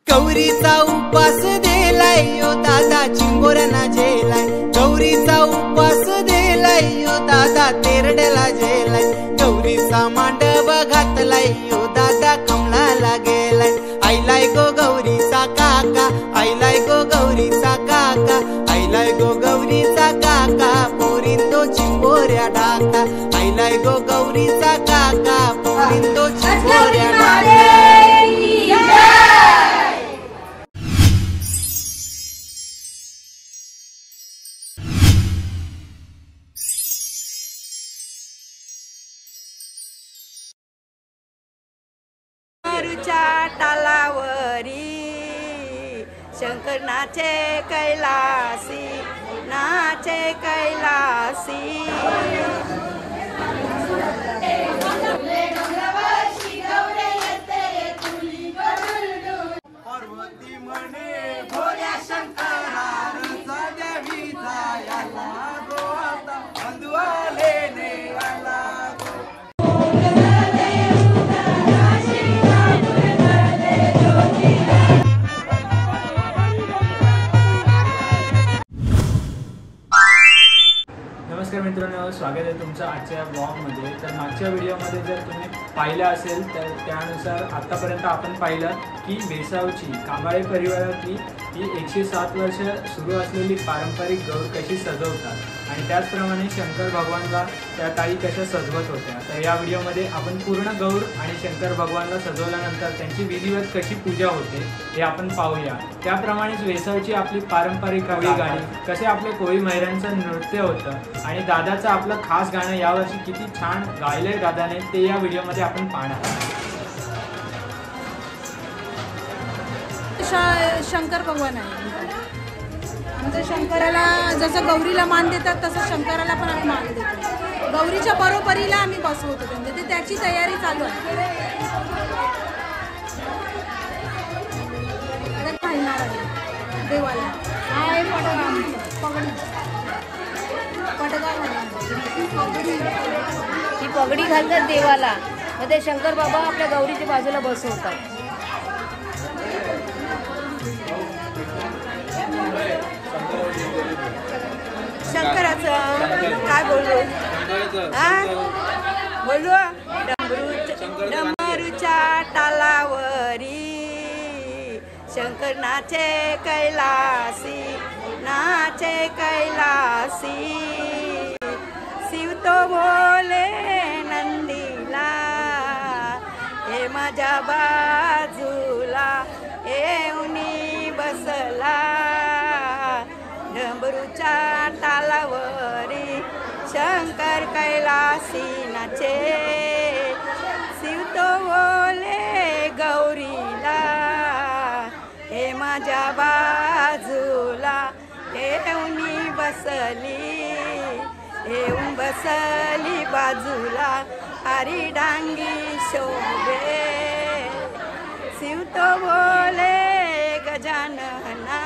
गौरीचा उपास देलाय यो दादा चिंबोऱ्यांना जेलाय, गौरीचा उपास देलाय यो दादा तेरड्याला जेलाय, गौरीचा मांडव घातलाय यो दादा कमळाला गेलाय, आईलाय गो गौरीचा काका, आईलाय गो गौरीचा काका, आईलाय गो गौरीचा काका, पोरिंदो चिंबोऱ्या ढाका, आईलाय गो गौरीचा काका, पोरिंदो चिंबोऱ्या ढाका। टालावरी शंकर नाचे कैलासी, नाचे कैलासी। पार्वती म्हणे भोल्या शंकरा रसादेवी जायला गो आता बंधुआले नेवाला गो। नमस्कार मित्रांनो, स्वागत आहे तुमचं आजच्या ब्लॉगमध्ये। तर मागच्या व्हिडिओमध्ये जर तुम्ही पाहिलं असेल तर त्यानुसार आत्तापर्यंत आपण पाहिलं की वेसावची कांबाळे परिवारातली ही 107 वर्ष सुरू असलेली पारंपरिक गौर कशी सजवतात आणि त्याचप्रमाणे शंकर भगवानला त्या ताई कशा सजवत होत्या। तर या व्हिडिओमध्ये आपण पूर्ण गौर आणि शंकर भगवानला सजवल्यानंतर त्यांची विधिवत कशी पूजा होते हे आपण पाहूया। त्याप्रमाणेच वेसावची आपली पारंपरिक कोळी गाणी, कसे आपले कोळी महिलांचं नृत्य होतं आणि दादाचं आपलं खास गाणं यावर्षी किती छान गायलंय दादाने ते या व्हिडिओमध्ये आपण पाहणार। शंकर भगवान आहे आमच्या शंकराला, जसं गौरीला मान देतात तसं शंकराला पण आम्ही मान देतो। गौरीच्या बरोबरीला आम्ही बसवतो म्हणजे ते त्याची तयारी चालू आहे। घालणार आहे देवाला, आहे पगडी ही पगडी घालतात देवाला, मग ते शंकर बाबा आपल्या गौरीच्या बाजूला बसवतात। शंकराचं काय बोलू बोलू डमरूच्या टालावरी शंकर नाचे कैलासी, नाचे कैलासी। शिव तो बोले नंदीला हे माझ्या बाजूला येऊनी बसला, डमरूच्या टालावरी शंकर कैलासी नाचे। शिव तो बोले गौरीला हे माझ्या बाजूला येऊनी बसली, येऊन बसली बाजूला हरी डांगी शोभे। शिव तो बोले गजानना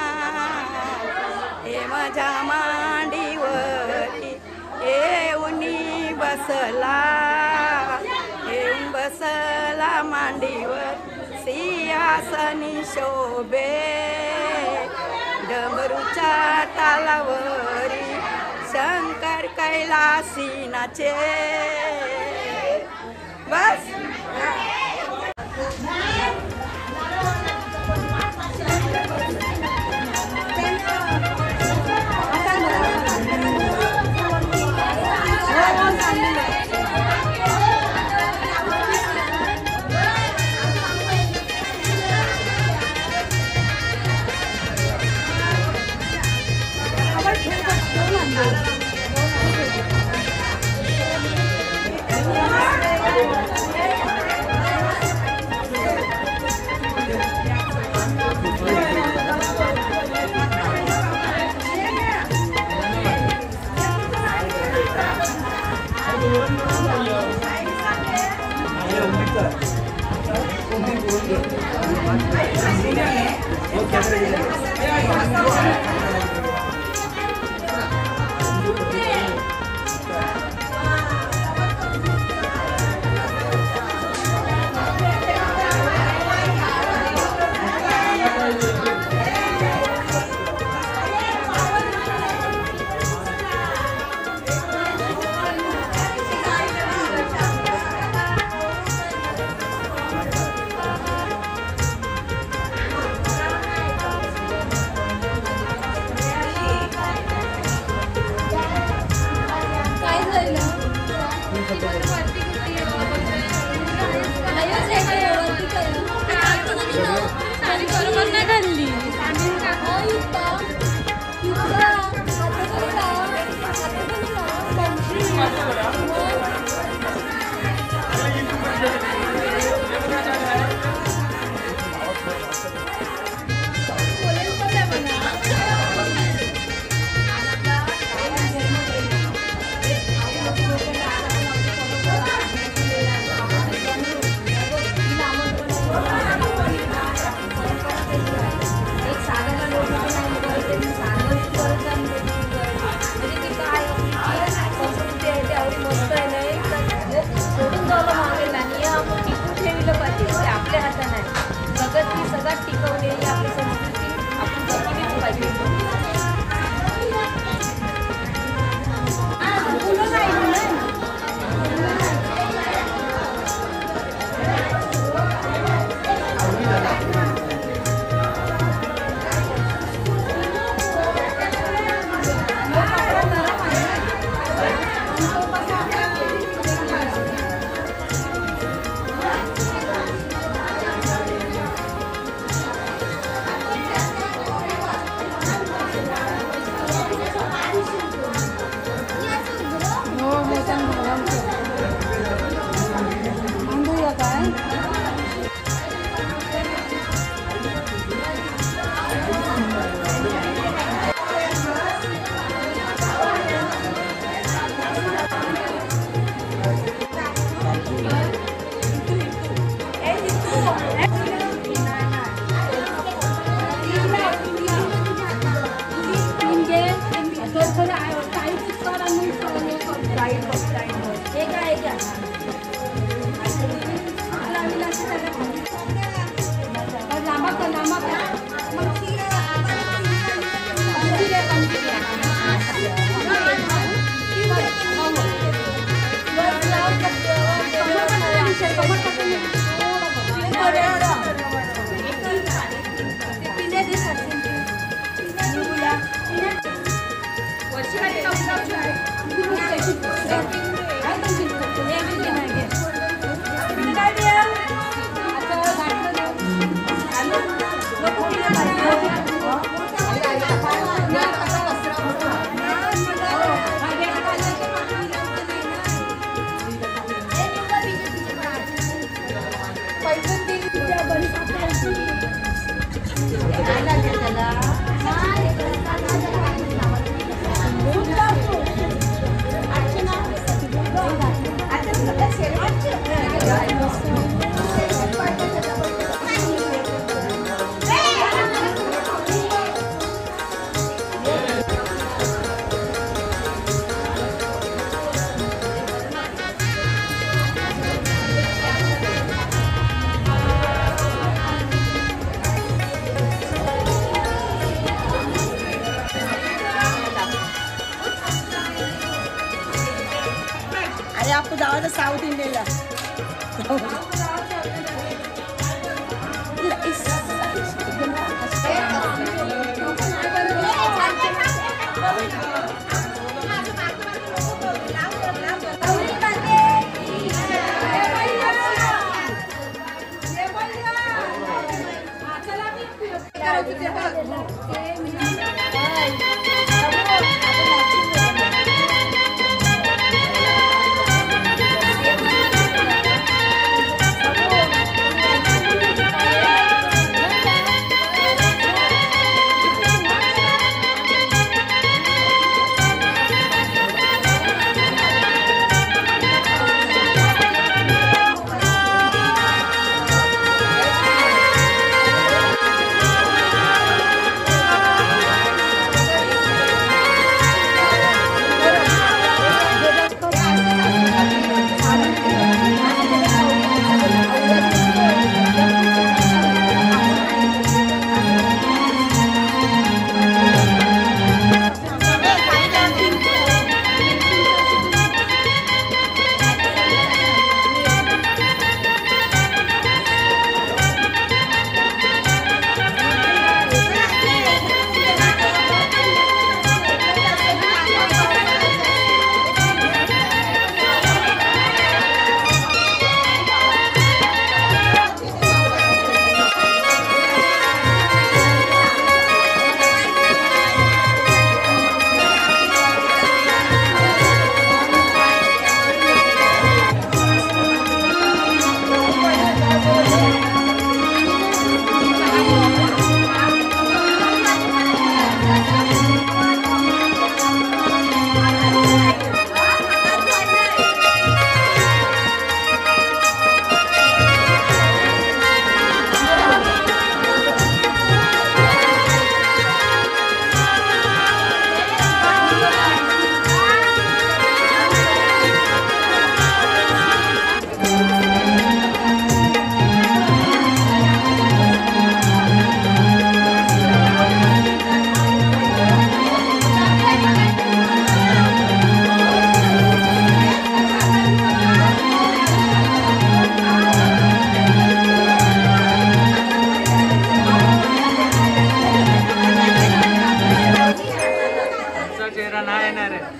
हे माझ्या मांडीवरी येऊनी बसला, येऊन बसला मांडीवर सिंहासनी शोभे। डमरूच्या टालावरी शंकर कैलासी नाचे। बस अरे आपको जावा था साउथ इंडियन ला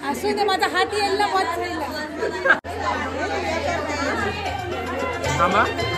असू दे माझा हात यायला मत थांबा आम्हाला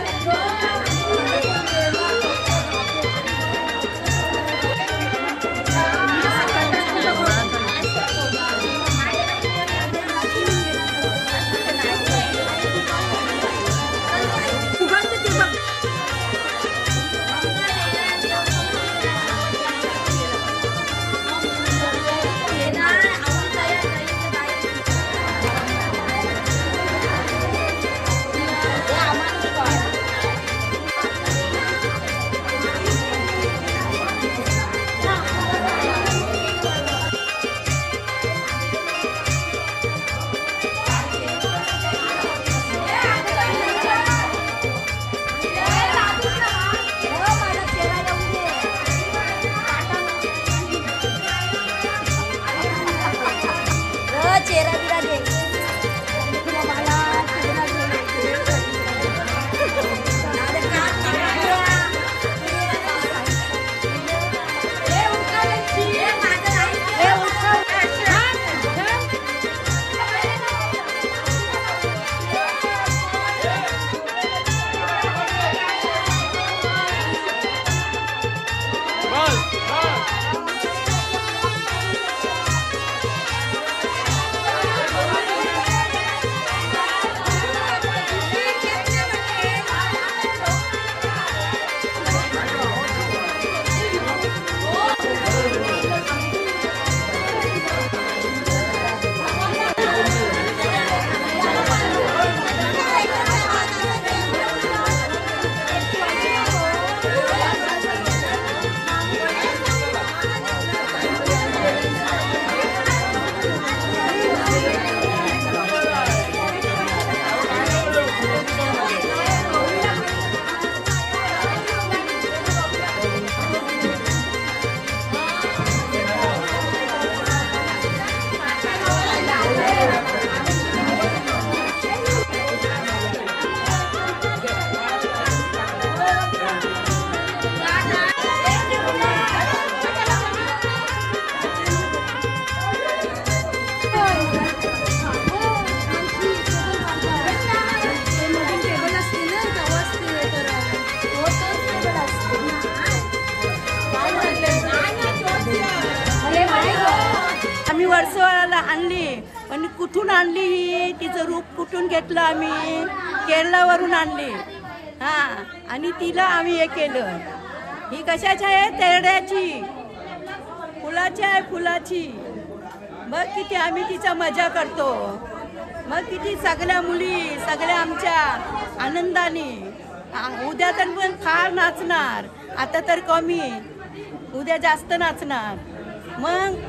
बेसवाला आणली, पण कुठून आणली ही, तिचं रूप कुठून घेतलं आम्ही, केरळावरून आणली. हां, आणि तिला आम्ही हे केलं. ही कशाची आहे? तेरड्याची, फुलाची आहे, फुलाची. मग किती आम्ही तिचा मजा करतो. मग किती सगळ्या मुली सगळ्या आमच्या आनंदाने. उद्या तर पण फार नाचणार, आता तर कमी, उद्या जास्त नाचणार. मग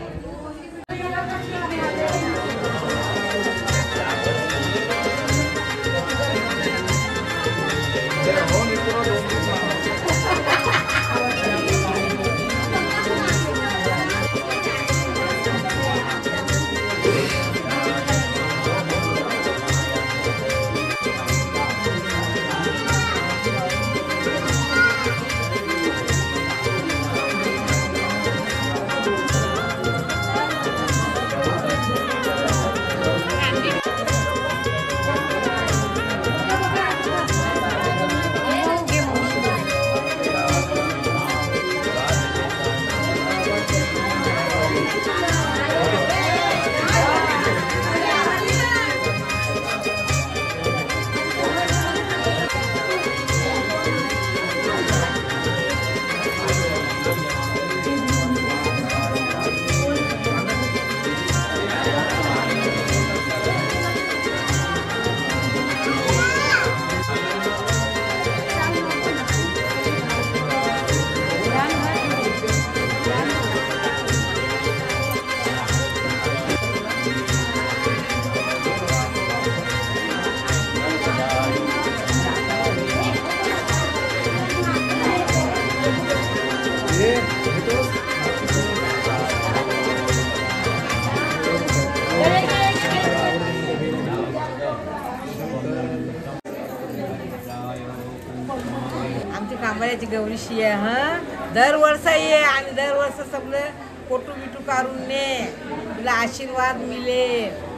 आमची कांबळ्याची गौरीशी आहे. हा, दरवर्ष ये आणि दरवर्ष सगळं फोटो बिटू काढून ने, तुला आशीर्वाद मिळेल.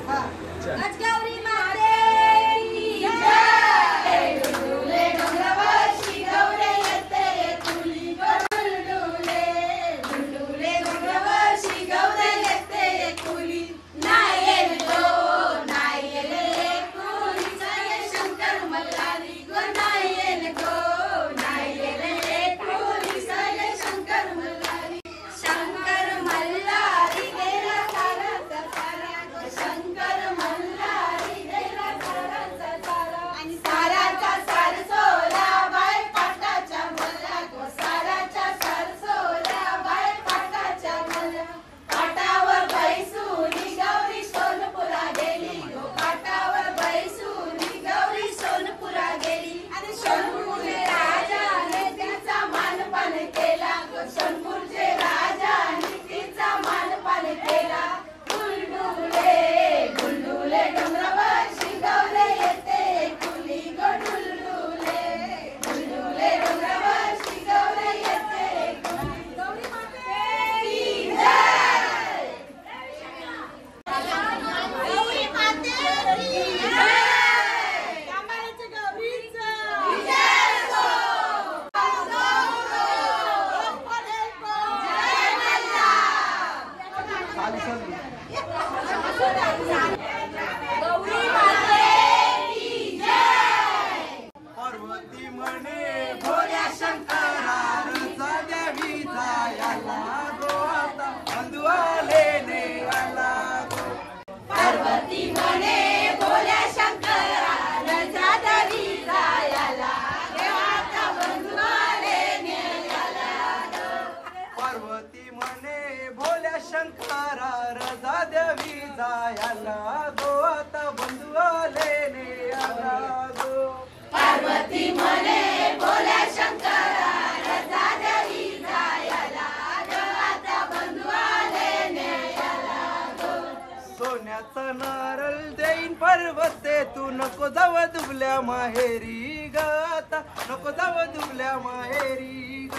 नारळ देईन पर्वते, तू नको जाव दुबल्या माहेरी ग, आता नको जाव दुबल्या माहेरी ग.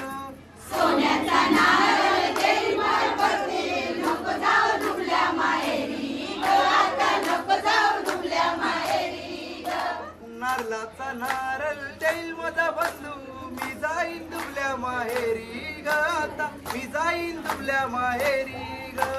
सोन्याचा नारळ देईन पर्वते, नको जाव दुबल्या माहेरी ग, आता नको जाव दुबल्या माहेरी ग. नारळाचा नारळ देईल माझा बंधू, मी जाईन दुबल्या माहेरी ग, आता मी जाईन दुबल्या माहेरी ग.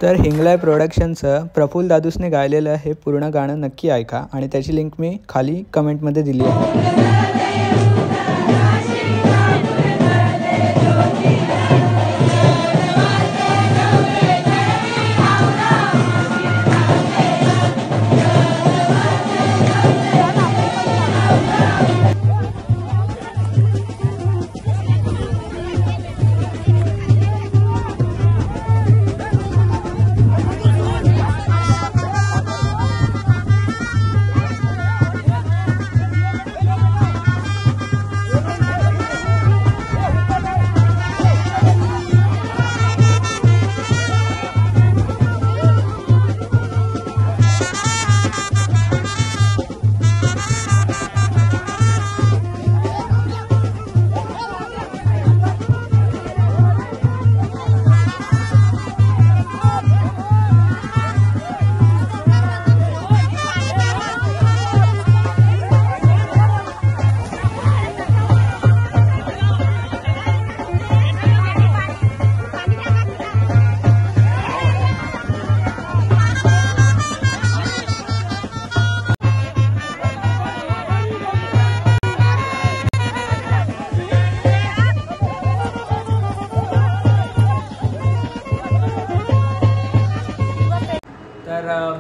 तर हिंगलाय प्रोडक्शनचं प्रफुल्ल दादूसने गायलेलं हे पूर्ण गाणं नक्की ऐका आणि त्याची लिंक मी खाली कमेंटमध्ये दिली आहे.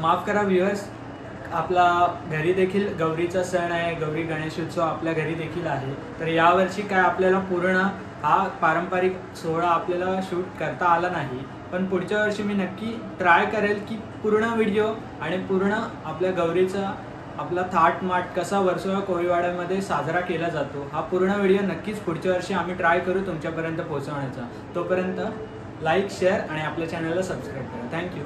माफ करा व्ह्यूअर्स, आपला घरी देखील गौरीचा सण आहे, गौरी गणेश उत्सव आपल्या घरी देखील आहे. तर यावर्षी काय आपल्याला पूर्ण हा पारंपरिक सोहळा आपल्याला शूट करता आला नाही, पण पुढच्या वर्षी मी नक्की ट्राय करेल की पूर्ण व्हिडिओ आणि पूर्ण आपल्या गौरीचा आपला थाटमाट कसा वर्सोवा कोळीवाड्यामध्ये साजरा केला जातो हा पूर्ण व्हिडिओ नक्कीच पुढच्या वर्षी आम्ही ट्राय करू तुमच्यापर्यंत पोहोचवण्याचा. तोपर्यंत लाईक, शेअर आणि आपल्या चॅनलला सबस्क्राईब करा. थँक्यू.